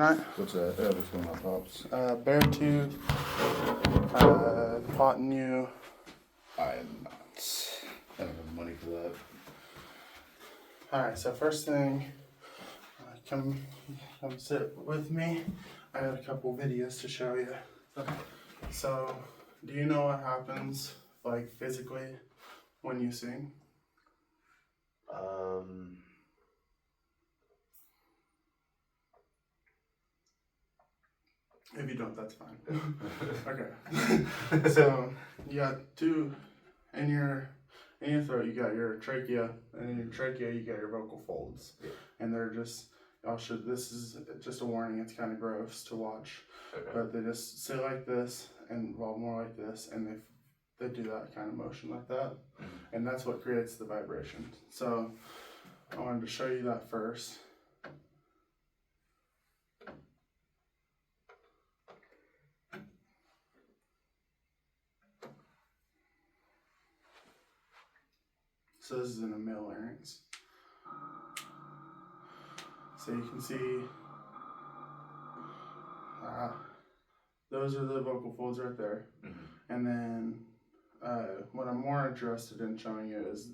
Right. What's that? What's going on, Pops? Beartooth, Cottonue. I am not. I don't have money for that. Alright, so first thing, come sit with me. I got a couple videos to show you. So, do you know what happens, like, physically when you sing? If you don't, that's fine. Okay. So, you got two in your throat. You got your trachea, and in your trachea you got your vocal folds, and they're just. This is just a warning. It's kind of gross to watch, but they just sit like this and roll more like this, and they do that kind of motion like that, and that's what creates the vibration. So, I wanted to show you that first. So this is in a male larynx. So you can see, those are the vocal folds right there. And then what I'm more interested in showing you is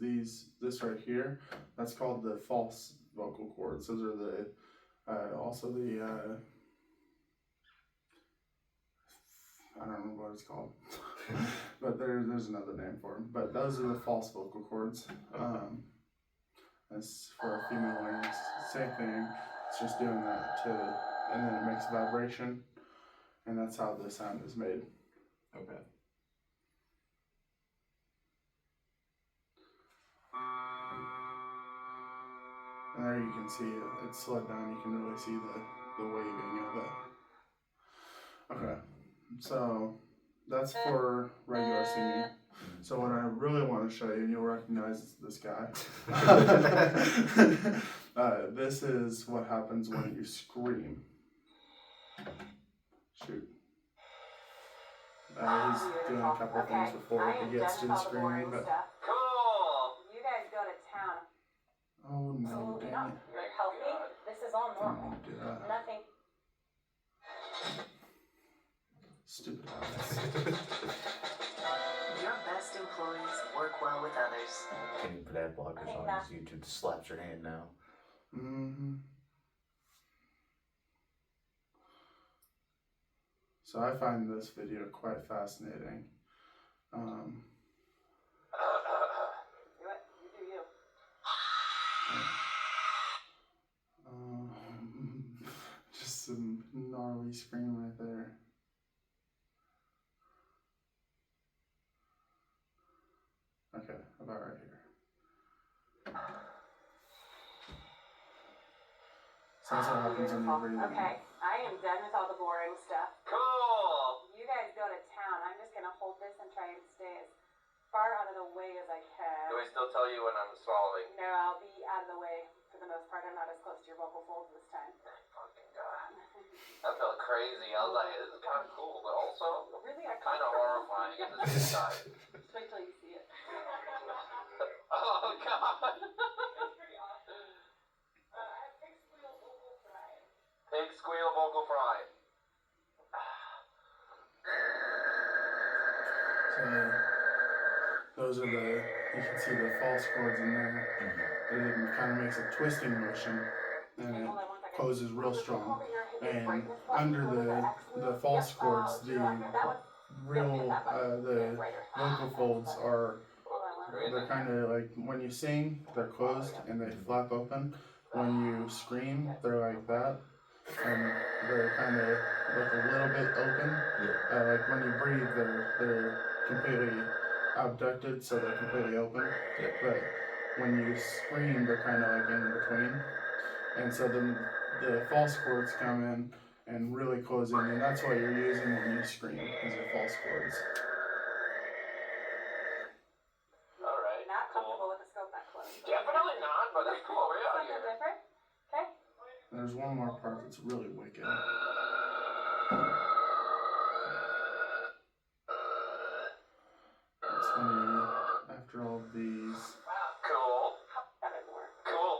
this right here. That's called the false vocal cords. Those are the, also the, I don't remember what it's called, but there's another name for them. But those are the false vocal cords. That's for a female larynx. Same thing. It's just doing that and then it makes vibration, and that's how the sound is made. Okay. And there you can see it's slowed down. You can really see the waving of it. Okay, so that's for regular singing. So what I really want to show you, and you'll recognize this guy. This is what happens when you scream. Shoot. He's doing a couple of things before he gets to the screaming, but... Cool! You guys go to town. Oh no, dang it. You're healthy. This is all normal. Don't do that. Nothing. Stupid ass. Your best employees work well with others. Can you put ad blockers on his YouTube to slaps your hand now? So I find this video quite fascinating. You do you. Just some gnarly scream right there. Okay, about right here. So that's what happens when you breathe. Okay, I am done with all the boring stuff. Cool! You guys go to town. I'm just gonna hold this and try and stay as far out of the way as I can. Do I still tell you when I'm swallowing? No, I'll be out of the way for the most part. I'm not as close to your vocal folds this time. Fucking God. That felt crazy. I was like, this is kind of cool, but also really kind of horrifying at the same time. Just wait till you see it. Oh, God. Pig squeal vocal fry. So those are you can see the false chords in there. It kind of makes a twisting motion, and it closes real strong. And under the false chords, the vocal folds they're kind of like, when you sing, they're closed and they flap open. When you scream, they're like that. And they're kind of like a little bit open. Like when you breathe, they're completely abducted, so they're completely open. But when you scream, they're kind of like in between. And so the false chords come in and really close in, and that's what you're using when you scream, is your false chords. All right. Not comfortable with the scope that close. Definitely not, but that's cool. We're out here. Different. Okay. There's one more part that's really wicked. It's when you, after all these... Cool. Cool.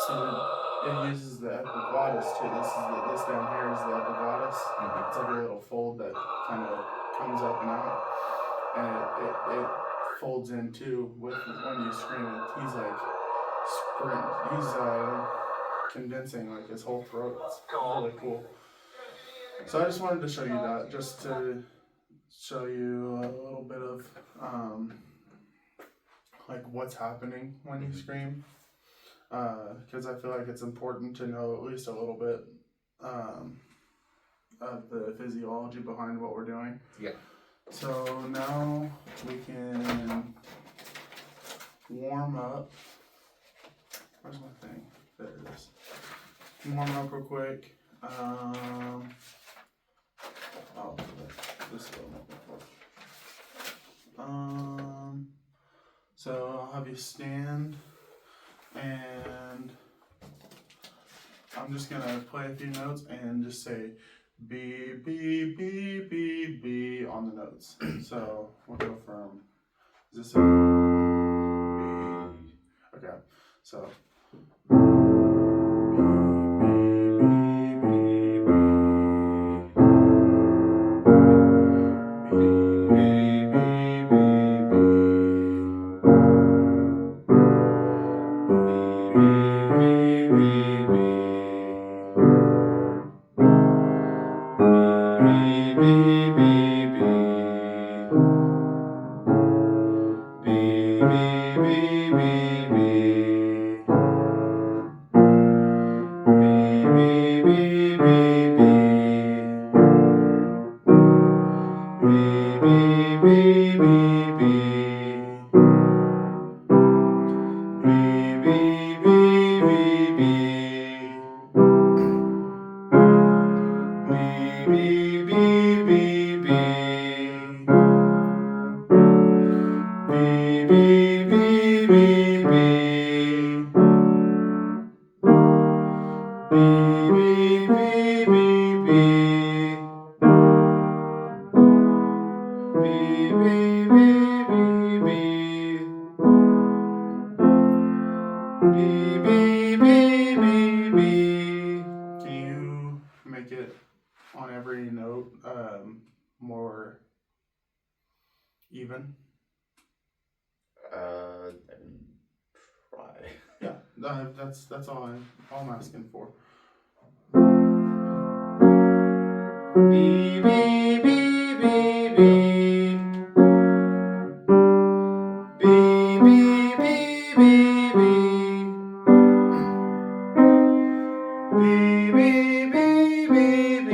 So it uses the epiglottis too. This down here is the epiglottis. It's like a little fold that kind of comes up and out, and it folds in too with when you scream it. He's like condensing like his whole throat. It's really cool. So I just wanted to show you that, just to show you a little bit of like what's happening when you scream, because I feel like it's important to know at least a little bit of the physiology behind what we're doing. Yeah. So now we can warm up. Where's my thing? There it is. Warm up real quick. This one. So I'll have you stand, and I'm just gonna play a few notes and just say B B B B B on the notes. So we'll go from, is this a B? Okay, so Can you make it on every note more even? Try. Yeah, that's all I'm asking for. B B B B B B B B B B.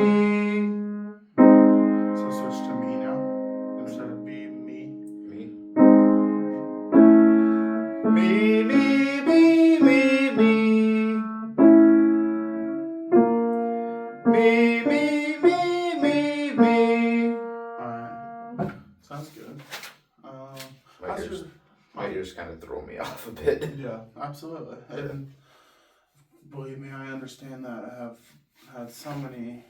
So switch to me now instead of be me. Me? Me me me me me. Me me me me me. Alright. Sounds good. My ears kind of throw me off a bit. Yeah, absolutely. And believe me, I understand that. I have had so many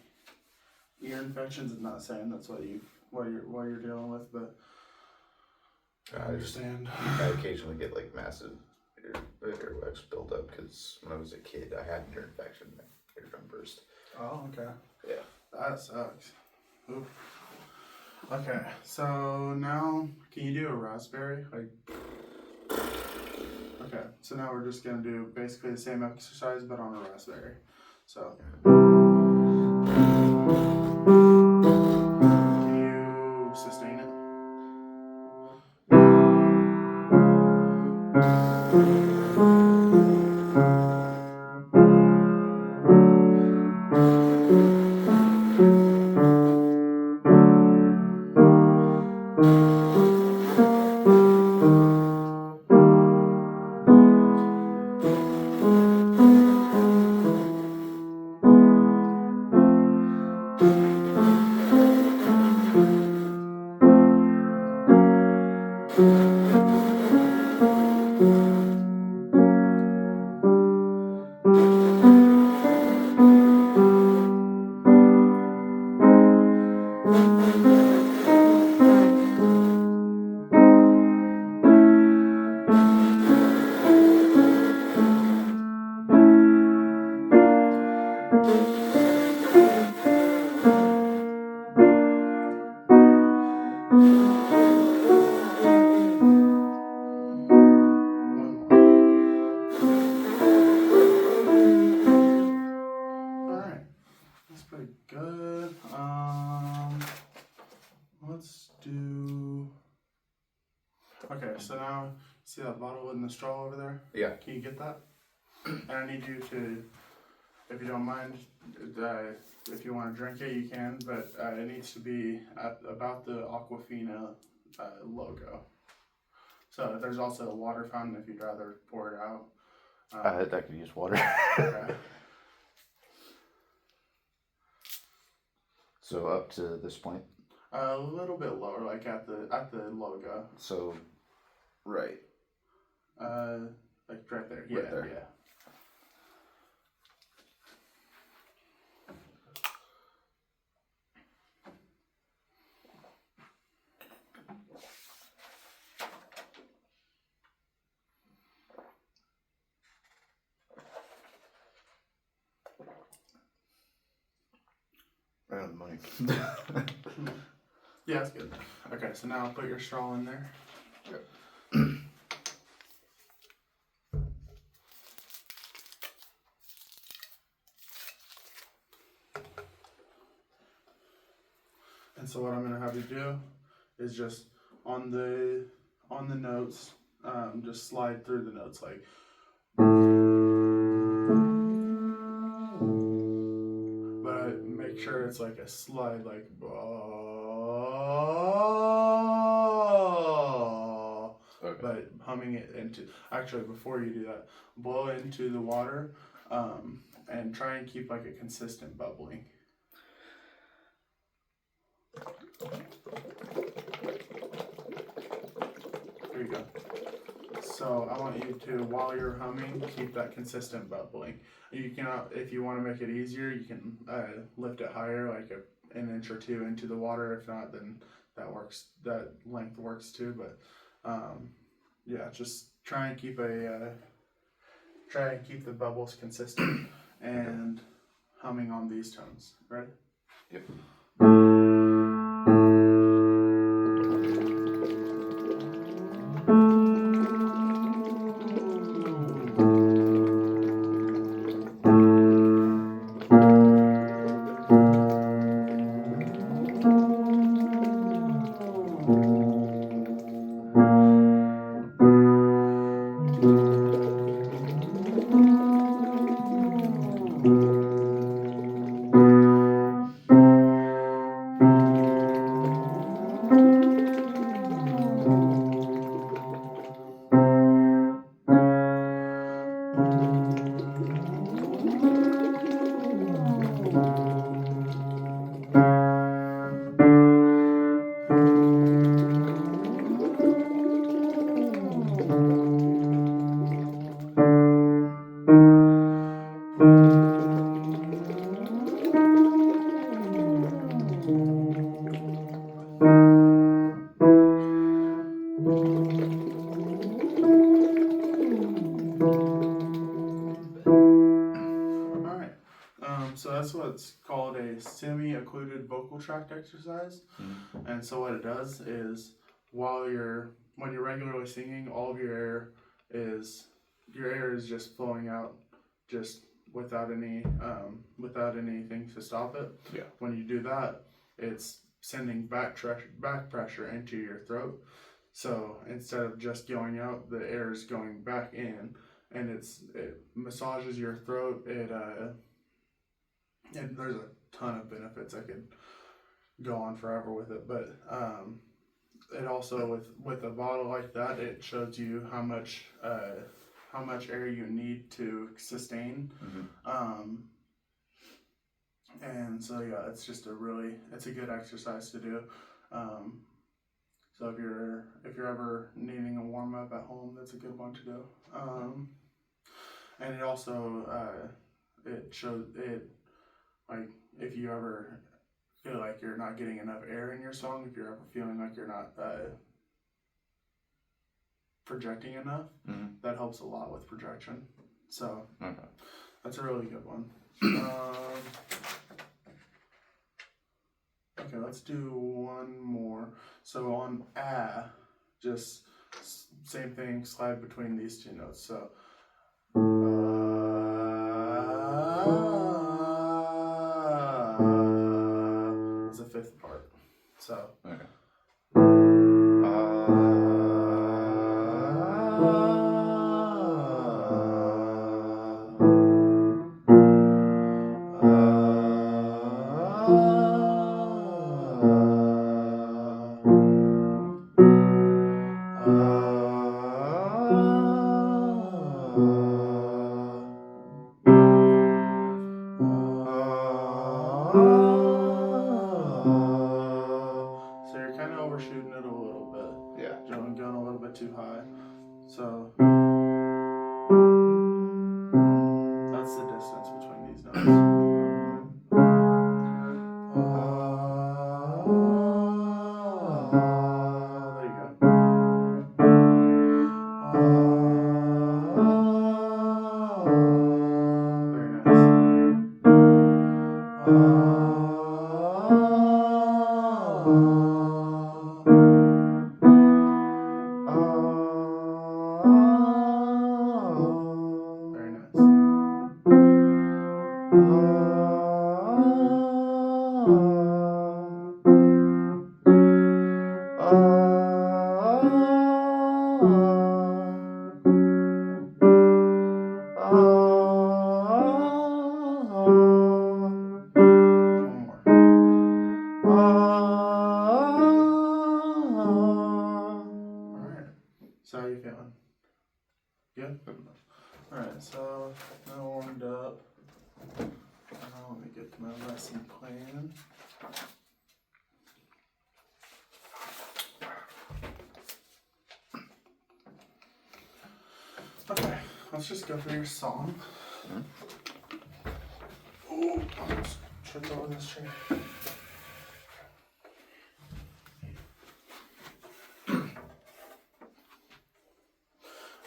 ear infections. I'm not saying that's what you're dealing with, but I understand. I occasionally get like massive earwax buildup because when I was a kid, I had an ear infection. My eardrum burst. Oh, okay. Yeah. That sucks. Oof. Okay, so now can you do a raspberry? Okay, so now we're just gonna do basically the same exercise but on a raspberry. So can you sustain it? One more. Alright. That's pretty good. Let's do. Okay, so now see that bottle in the straw over there? Yeah. Can you get that? And I need you to, if you don't mind, if you want to drink it, you can, but it needs to be at about the Aquafina logo. So there's also a water fountain if you'd rather pour it out. I could use water. Okay. So up to this point. A little bit lower, like at the logo. So, right. Like right there. Yeah, Right there. yeah. Right on the mic. Yeah, that's good. Okay, so now put your straw in there. Yep. And so what I'm gonna have you do is just on the notes, just slide through the notes like. But make sure it's like a slide, like. Okay. But humming it into. Actually, before you do that, blow it into the water, and try and keep like a consistent bubbling. There you go. So I want you to, while you're humming, keep that consistent bubbling. You can, if you want to make it easier, you can lift it higher, like an inch or two into the water. If not, then that works. That length works too. But yeah, just try and keep the bubbles consistent and humming on these tones. Ready? Yep. Alright, so that's what's called a semi-occluded vocal tract exercise. Mm-hmm. And so what it does is, when you're regularly singing, all of your air is just flowing out, just without anything to stop it. Yeah. When you do that, it's sending back pressure into your throat. So instead of just going out, the air is going back in, and it massages your throat. And there's a ton of benefits. I could go on forever with it, but it also with a bottle like that, it shows you how much air you need to sustain. Mm-hmm. And so yeah, it's a good exercise to do. So if you're ever needing a warm up at home, that's a good one to do. And it also like if you ever feel like you're not getting enough air in your song, if you're ever feeling like you're not projecting enough, Mm-hmm. that helps a lot with projection. So Okay. that's a really good one. Okay, let's do one more. So on just same thing, slide between these two notes. So is the fifth part. So Okay. So you're kind of overshooting it a little bit. Yeah. Going a little bit too high. So that's the distance between these notes. There you go. Very nice. Very nice. One more. Alright. So how you feeling? Good? Alright, so now warmed up. Now let me get to my lesson plan. Okay, let's just go through your song. Oh, I almost tripped over this chair.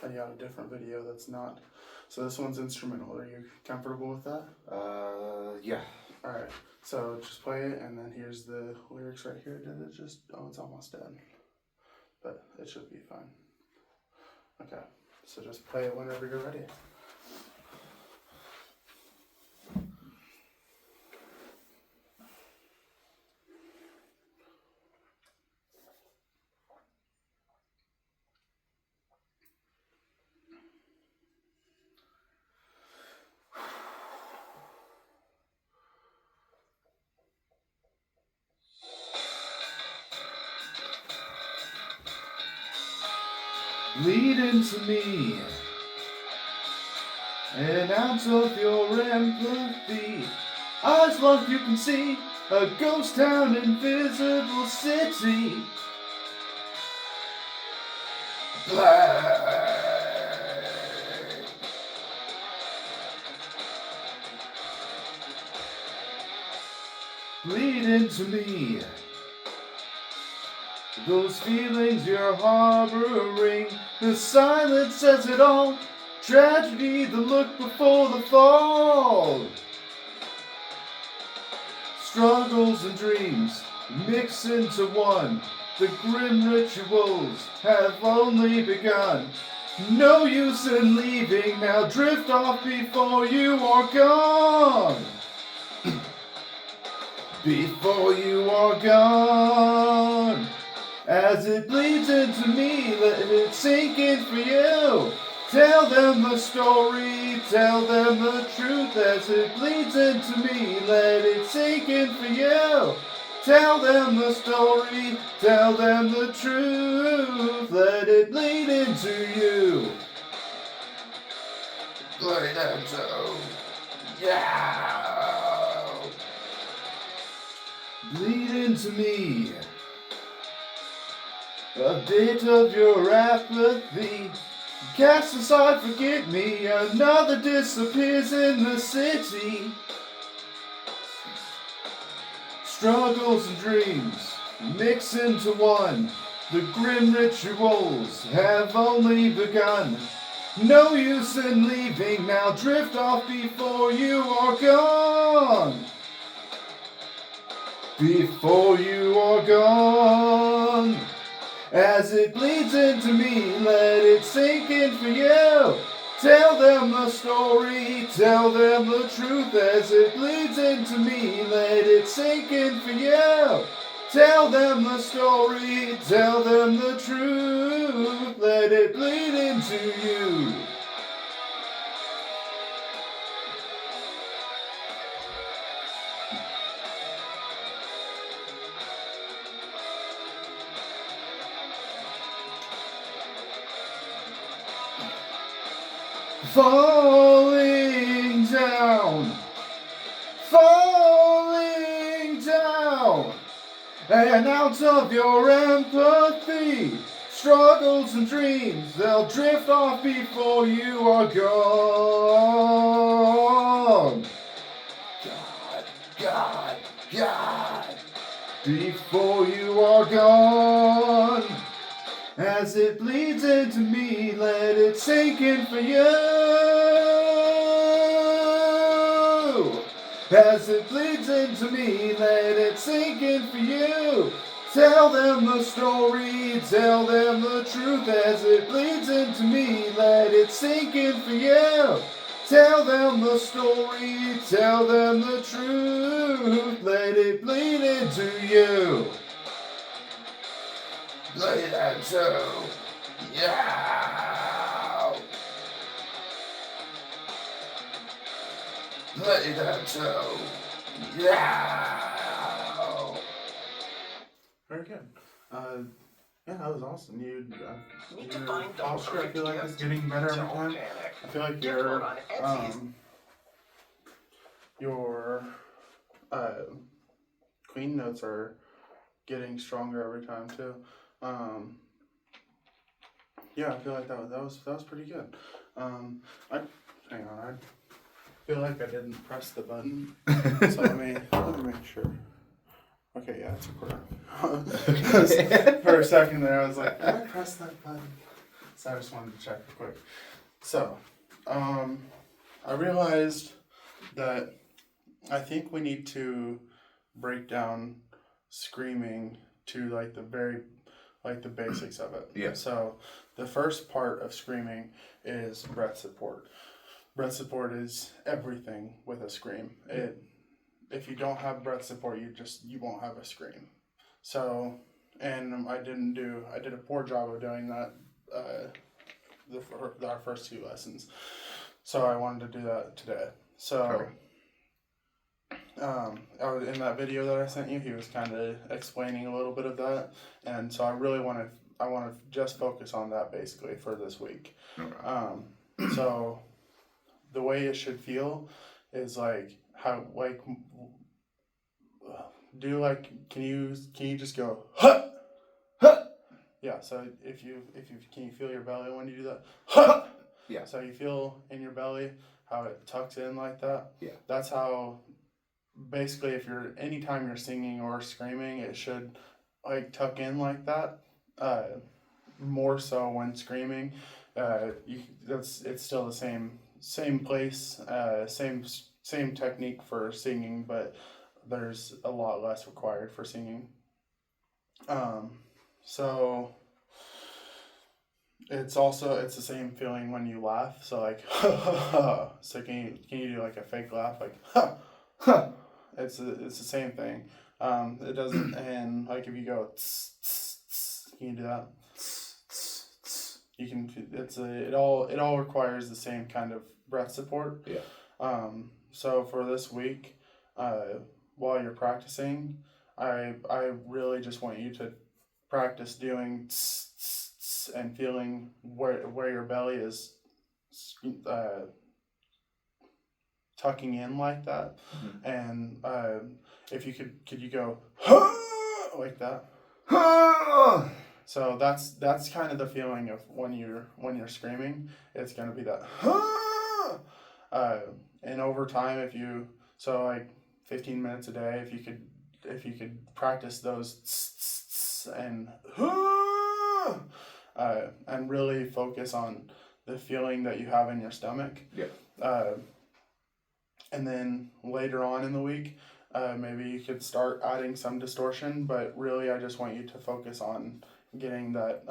I got a different video that's not. So this one's instrumental. Are you comfortable with that? Yeah. Alright, so just play it, and then here's the lyrics right here. Did it just. Oh, it's almost dead. But it should be fine. Okay, so just play it whenever you're ready. Lead into me, an ounce of your empathy. Eyes like you can see, a ghost town, invisible city. Black. Lead into me. Those feelings you're harboring, the silence says it all. Tragedy, the look before the fall. Struggles and dreams mix into one. The grim rituals have only begun. No use in leaving, now drift off before you are gone. Before you are gone. As it bleeds into me, let it sink in for you. Tell them the story, tell them the truth. As it bleeds into me, let it sink in for you. Tell them the story, tell them the truth. Let it bleed into you. Bleed into, yeah. Bleed into me. A bit of your apathy. Cast aside, forget me. Another disappears in the city. Struggles and dreams mix into one. The grim rituals have only begun. No use in leaving, now drift off before you are gone. Before you are gone. gone. As it bleeds into me, let it sink in for you. Tell them the story, tell them the truth. As it bleeds into me, let it sink in for you. Tell them the story, tell them the truth. Let it bleed into you. Falling down, and out of your empathy, struggles and dreams, they'll drift off before you are gone. God, before you are gone. As it bleeds into me, let it sink in for you. As it bleeds into me, let it sink in for you. Tell them the story, tell them the truth. As it bleeds into me, let it sink in for you. Tell them the story, tell them the truth. Let it bleed into you. Bleed into you. Bleed into you. Very good. Yeah, that was awesome. Need to Your find the posture, I feel like, perfect is getting better every Don't time. panic. I feel like Gift mode on Etsy is your clean notes are getting stronger every time too. Yeah, I feel like that was pretty good. Hang on, I feel like I didn't press the button, so let me make sure. Okay, yeah, it's recording. For a second there, I was like, did I press that button? So I just wanted to check real quick. So, I realized that I think we need to break down screaming to like the basics of it. Yeah. So the first part of screaming is breath support. Breath support is everything with a scream. If you don't have breath support, you won't have a scream. So, and I did a poor job of doing that our first two lessons. So I wanted to do that today. So, I was in that video that I sent you. He was kind of explaining a little bit of that, and so I want to just focus on that basically for this week. Okay. So the way it should feel is like how like do like can you just go huh huh. Yeah, so if you can you feel your belly when you do that? Huh! Yeah. So you feel in your belly how it tucks in like that? Yeah. That's how basically anytime you're singing or screaming, it should like tuck in like that. More so when screaming. It's still the same place, same technique for singing, but there's a lot less required for singing. So it's the same feeling when you laugh. So like, so can you do like a fake laugh like, It's the same thing. It doesn't, and like if you go, can you do that? You can. It all requires the same kind of breath support. Yeah. So for this week, while you're practicing, I really just want you to practice doing and feeling where your belly is tucking in like that. Mm-hmm. And if you could you go like that? So that's kind of the feeling of when you're screaming. It's gonna be that. And over time, like 15 minutes a day, if you could practice those and really focus on the feeling that you have in your stomach. Yeah. And then later on in the week, maybe you could start adding some distortion, but really I just want you to focus on getting that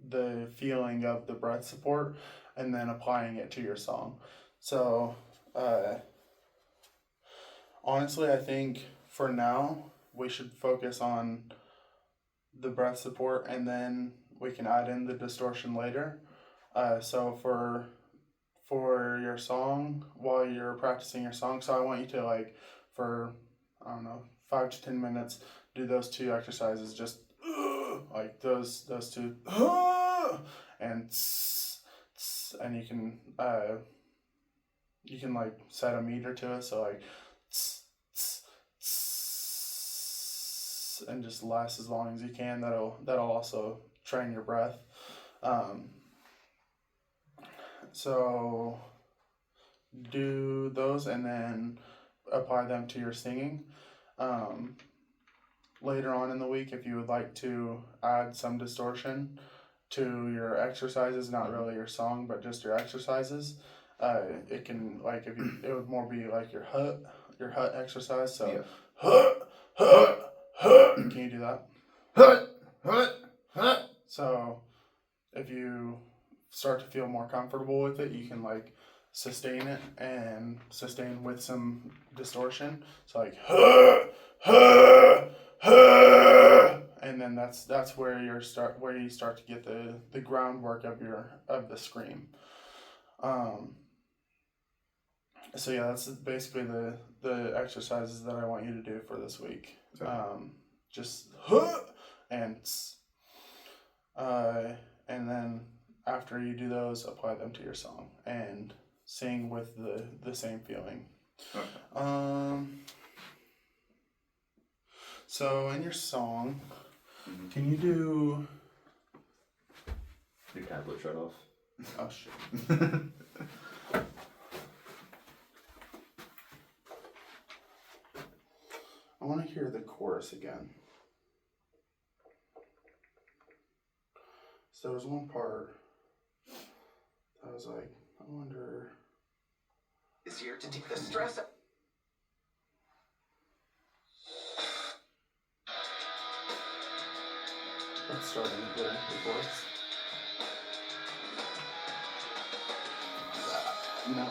the feeling of the breath support and then applying it to your song. So honestly, I think for now we should focus on the breath support and then we can add in the distortion later. So for your song, while you're practicing your song, so I want you to like for I don't know 5 to 10 minutes do those two exercises, just like those two and and you can like set a meter to it, so like and just last as long as you can. That'll also train your breath. So do those and then apply them to your singing. Later on in the week, if you would like to add some distortion to your exercises, not really your song, but just your exercises, it can like it would more be like your hut exercise. So, Yeah. Can you do that? So, if you start to feel more comfortable with it, you can like sustain it and sustain with some distortion. So like and then that's where you start to get the groundwork of the scream. So yeah, that's basically the exercises that I want you to do for this week. Just and then after you do those, apply them to your song and sing with the same feeling. Okay. So in your song, can you do? Your tablet shut off. Oh shit. I want to hear the chorus again. So there was one part I was like, I wonder. This year to take the stress out. Let's start in the chorus. No.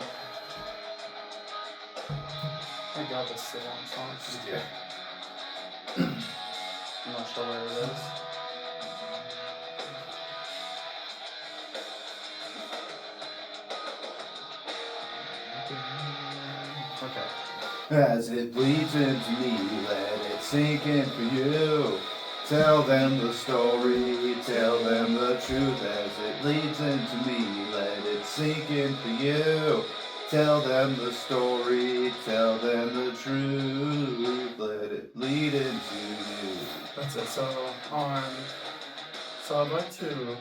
I got this so long song. Yeah. I'm not sure where it is. Okay. As it bleeds into me, let it sink in for you. Tell them the story, tell them the truth. As it bleeds into me, let it sink in for you. Tell them the story, tell them the truth. Let it bleed into you. That's it. So I'd like to,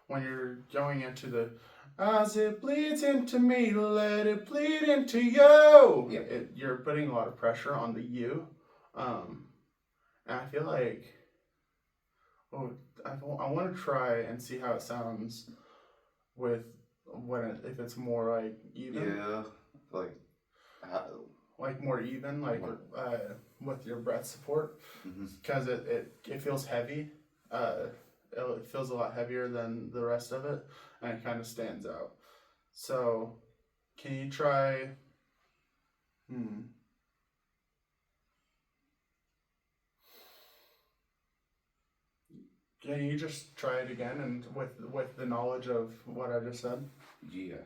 when you're going into the as it bleeds into me, let it bleed into you. Yeah. You're putting a lot of pressure on the you, and I feel like, I want to try and see how it sounds with if it's more like even. Yeah, Like more even, like with your breath support, because it feels heavy. It feels a lot heavier than the rest of it, and it kind of stands out. So, can you try? Can you just try it again and with the knowledge of what I just said? Yeah.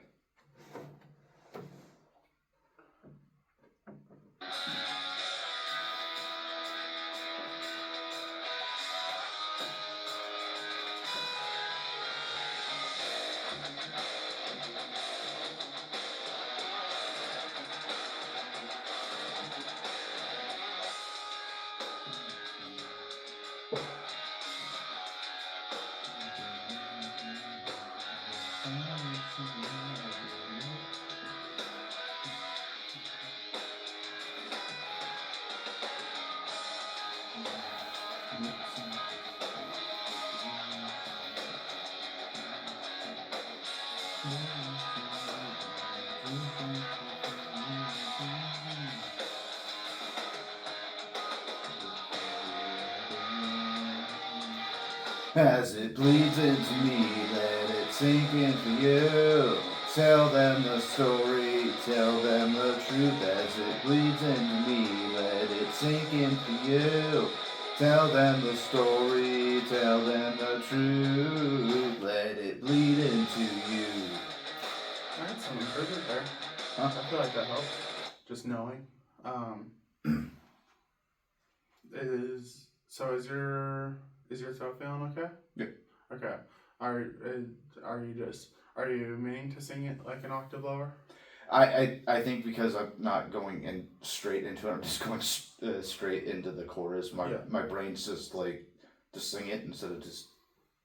As it bleeds into me, let it sink in for you. Tell them the story, tell them the truth. As it bleeds into me, let it sink in for you. Tell them the story, tell them the truth. Let it bleed into you. I had some improvement there. Huh? I feel like that helps. Just knowing. Is your throat feeling okay? Yeah. Okay. Are you meaning to sing it like an octave lower? I think because I'm not going in straight into it, I'm just going straight into the chorus. My brain's just like, just sing it instead of just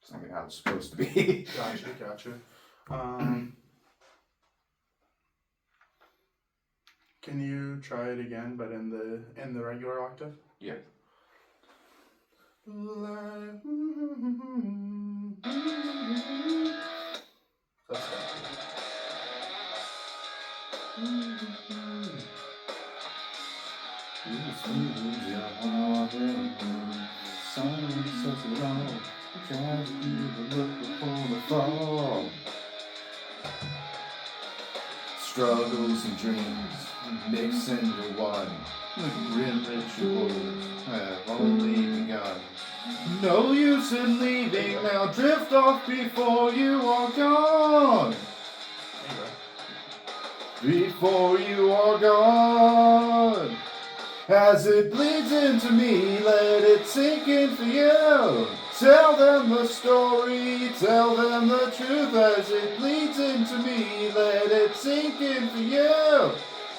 singing how it's supposed to be. Gotcha. Can you try it again, but in the regular octave? Yeah. That's it. Struggles and dreams mix into one. The grim rituals have only begun. No use in leaving, now drift off before you are gone. Before you are gone. As it bleeds into me, let it sink in for you. Tell them the story, tell them the truth. As it bleeds into me, let it sink in for you.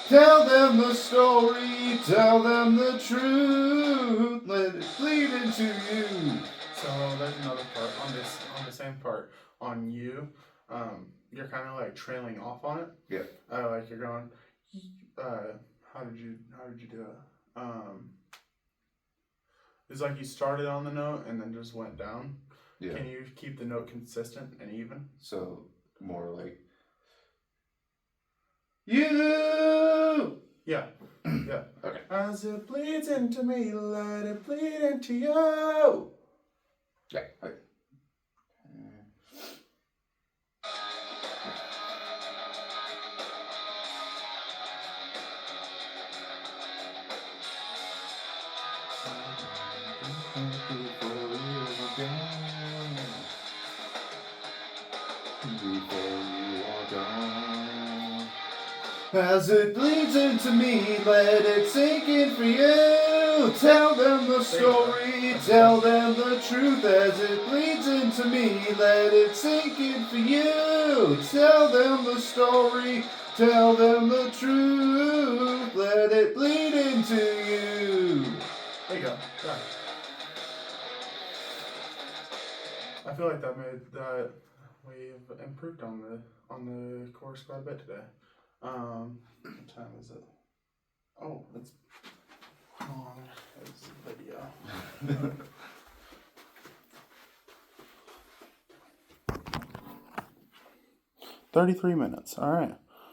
Tell them the story, tell them the truth. Let it bleed into you. So there's another part on the same part on you. You're kind of like trailing off on it. Yeah. Like you're going. How did you do it? It's like you started on the note and then just went down. Yeah. Can you keep the note consistent and even? So more like you. Yeah. Yeah. Okay. As it bleeds into me, let it bleed into you. Yeah. Okay. As it bleeds into me, let it sink in for you. Tell them the story, tell them the truth. As it bleeds into me, let it sink in for you. Tell them the story, tell them the truth. Let it bleed into you. There you go. Yeah. I feel like that we've improved on the chorus quite a bit today. What time is it? Oh, it's how long is the video? 33 minutes. All right.